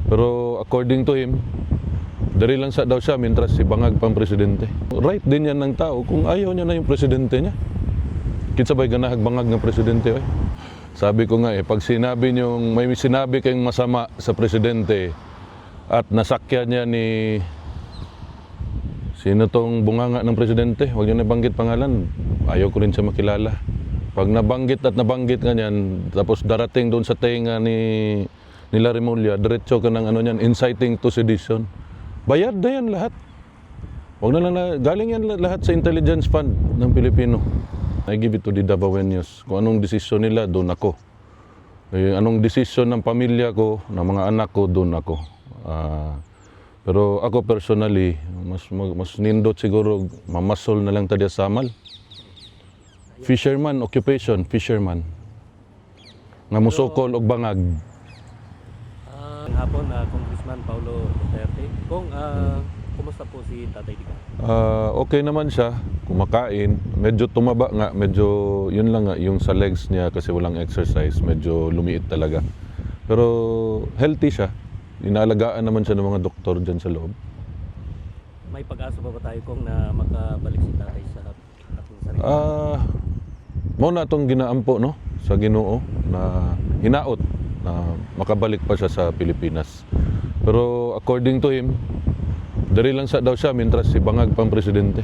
Pero according to him, dari lang sa daw siya, mintras si Bangag pang presidente. Right din yan ng tao kung ayaw niya na yung presidente niya. Kinsabay ganahag Bangag ng presidente. Eh. Sabi ko nga pag sinabi niyong, may sinabi kayong masama sa presidente at nasakyan niya ni sino tong bunganga ng presidente, huwag niyo nabanggit pangalan, ayaw ko rin siya makilala. Pag nabanggit at nabanggit nga niyan, tapos darating doon sa tenga nila Remulla, diretso ka ng inciting to sedition. Bayad na yan lahat. Huwag na lang galing yan lahat sa intelligence fund ng Pilipino. I give it to the Davaoenos. Kung anong desisyon nila, doon ako. Anong desisyon ng pamilya ko, ng mga anak ko, doon ako. Pero ako personally, mas nindot siguro, mamasol na lang tadya samal. Fisherman, occupation, fisherman. Nga musokol og bangag. Hapon, Congressman Paulo Duterte. Kumusta po si Tatay Digong? Okay naman siya, kumakain. Medyo tumaba nga, medyo yun lang nga, yung sa legs niya kasi walang exercise, medyo lumiit talaga. Pero healthy siya. Inaalagaan naman siya ng mga doktor dyan sa loob. May pag-asa pa ba tayo na makabalik si Tatay sa ating sarili? Muna itong ginaampo sa Ginoo na hinaot na makabalik pa siya sa Pilipinas. Pero according to him, dari lang sa daw siya mintras si Bangag pang presidente.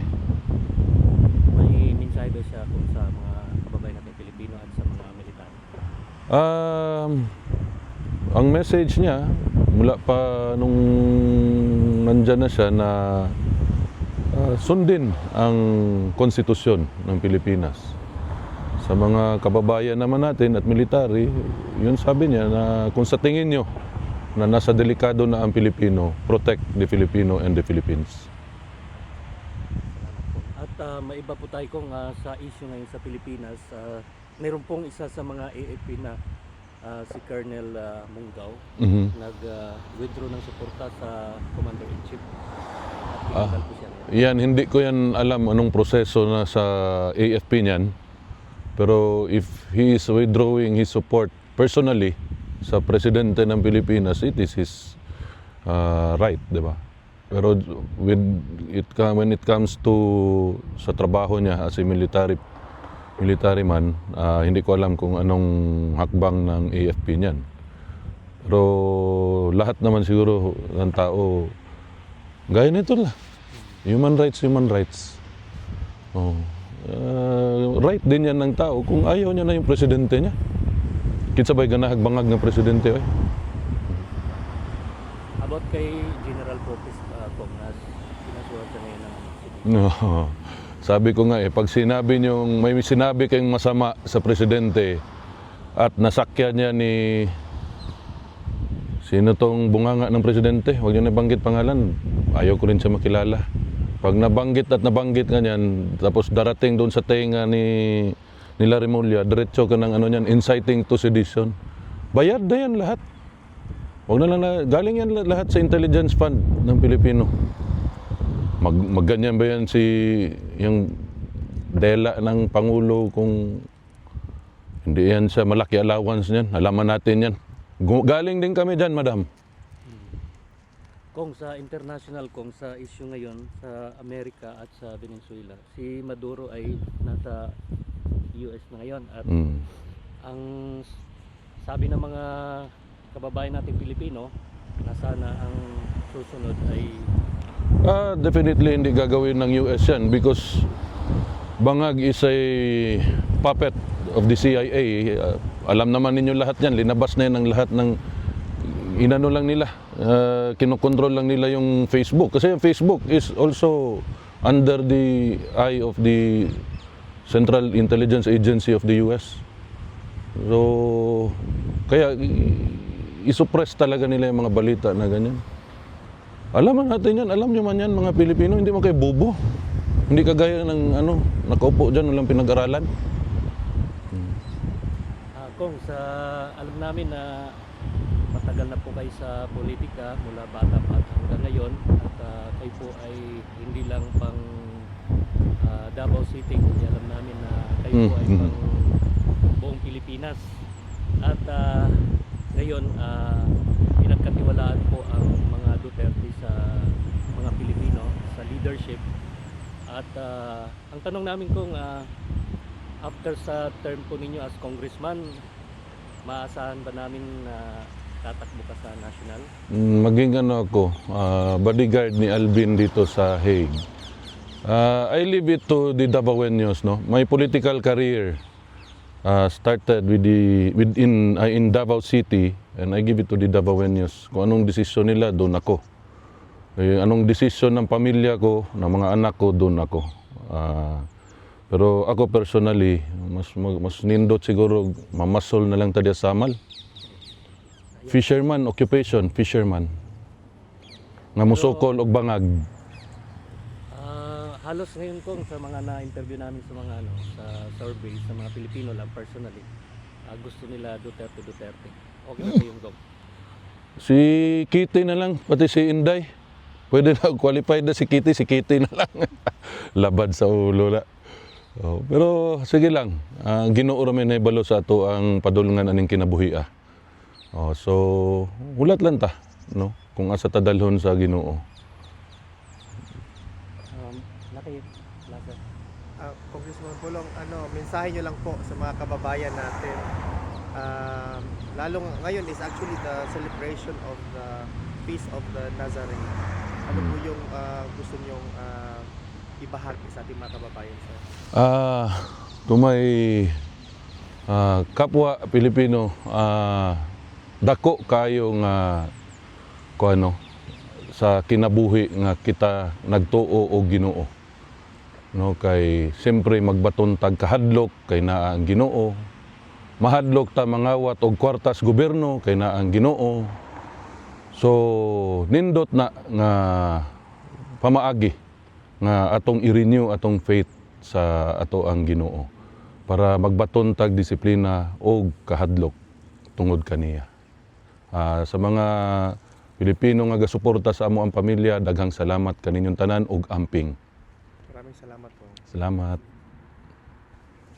May mensahe daw siya kung sa mga kababayan natin Pilipino at sa mga militar. Ang message niya mula pa nung nandyan na siya na sundin ang konstitusyon ng Pilipinas. Sa mga kababayan naman natin at military, yun sabi niya na kung sa tingin nyo na nasa delikado na ang Pilipino, protect the Filipino and the Philippines. At maiba po tayo sa issue ngayon sa Pilipinas, mayroon pong isa sa mga AFP na si Colonel Mungaw, nag-withdraw ng suporta sa Commander-in-Chief. At po siya ngayon. Yan, hindi ko yan alam anong proseso na sa AFP niyan. Pero if he is withdrawing his support personally sa presidente ng Pilipinas, it is his right, di ba? Pero when it comes to sa trabaho niya as a military man, hindi ko alam kung anong hakbang ng AFP niyan. Pero lahat naman siguro ng tao, gaya nito lang. Human rights. Oh. Right din yan ng tao kung ayaw niya na yung presidente niya. Kinsabay ganahag Bangag ng presidente. About kay General Popes kung pinasulat siya ngayon ng No. Sabi ko nga pag sinabi niyong, may sinabi kayong masama sa presidente at nasakyan niya ni sino tong bunganga ng presidente, huwag niyo nabanggit pangalan, ayaw ko rin siya makilala. Pag nabanggit at nabanggit nga niyan, tapos darating doon sa tenga nila Remulla, diretso ka ng inciting to sedition. Bayad na yan lahat. Huwag na lang galing yan lahat sa intelligence fund ng Pilipino. Magganyan ba yan yung dela ng Pangulo kung hindi yan siya malaki allowance niyan? Alaman natin yan. Galing din kami dyan, madam. Kung sa international, kung sa issue ngayon sa Amerika at sa Venezuela, si Maduro ay nasa US na ngayon at ang sabi ng mga kababayan nating Pilipino na sana ang susunod ay definitely hindi gagawin ng US yan because Bangag is a puppet of the CIA. Alam naman ninyo lahat yan, linabas na yan ang lahat ng inano lang nila. Kinokontrol lang nila yung Facebook kasi yung Facebook is also under the eye of the Central Intelligence Agency of the US. So kaya isuppress talaga nila yung mga balita na ganyan. Alam natin yan, alam nyo man yan mga Pilipino, hindi man kayo bobo. Hindi kagaya ng nakaupo dyan, walang pinag-aralan. Kung alam namin na matagal na po kayo sa politika mula bata pa hanggang ngayon at kayo po ay hindi lang pang Davao City, kundi alam namin na kayo po ay pang buong Pilipinas at ngayon pinagkatiwalaan po ang tanong namin kung after sa term po ninyo as congressman, maasahan ba namin na tatakbo ka sa national? Maging ano ako, bodyguard ni Alvin dito sa Hague. I leave it to the Davaoenos, no? My political career started in Davao City, and I give it to the Davaoenos. Kung anong desisyon nila, doon ako. Anong desisyon ng pamilya ko, ng mga anak ko, doon ako. Pero ako personally, mas nindot siguro, mamasol na lang tadya samal. Fisherman, occupation, fisherman. Nga musokol og bangag. Halos ngayon kung sa mga na-interview namin sa mga sa survey sa mga Pilipino lang personally, gusto nila Duterte. Okay na kayong go? Si Kitty na lang, pati si Inday. Pwede na, qualified na si Kitty na lang. Labad sa ulo na. Pero sige lang, Ginoo ra may naibalo sa ato ang padulngan aning kinabuhi. So, ulat lang ta, no? Kung asa ta dalhon sa Ginoo. Congressman Pulong, mensahe nyo lang po sa mga kababayan natin. Lalong ngayon is actually the celebration of the Feast of the Nazarene. Ano po yung gusto nyong ibahagi sa ating mga kababayan, sir? Kung may kapwa Pilipino, dako kayo nga sa kinabuhi nga kita nagtuo o Ginoo. No, kay siyempre magbaton tag kahadlok kay naa ang Ginoo. Mahadlok ta mangawat og kwartas gobyerno kay naa ang Ginoo. So nindot na nga pamaagi nga atong i-renew atong faith sa ato ang Ginoo para magbaton tag disiplina og kahadlok tungod kaniya. Sa mga Pilipino nga gasuporta sa amo ang pamilya, daghang salamat kaninyong tanan og amping. Maraming salamat po. Salamat.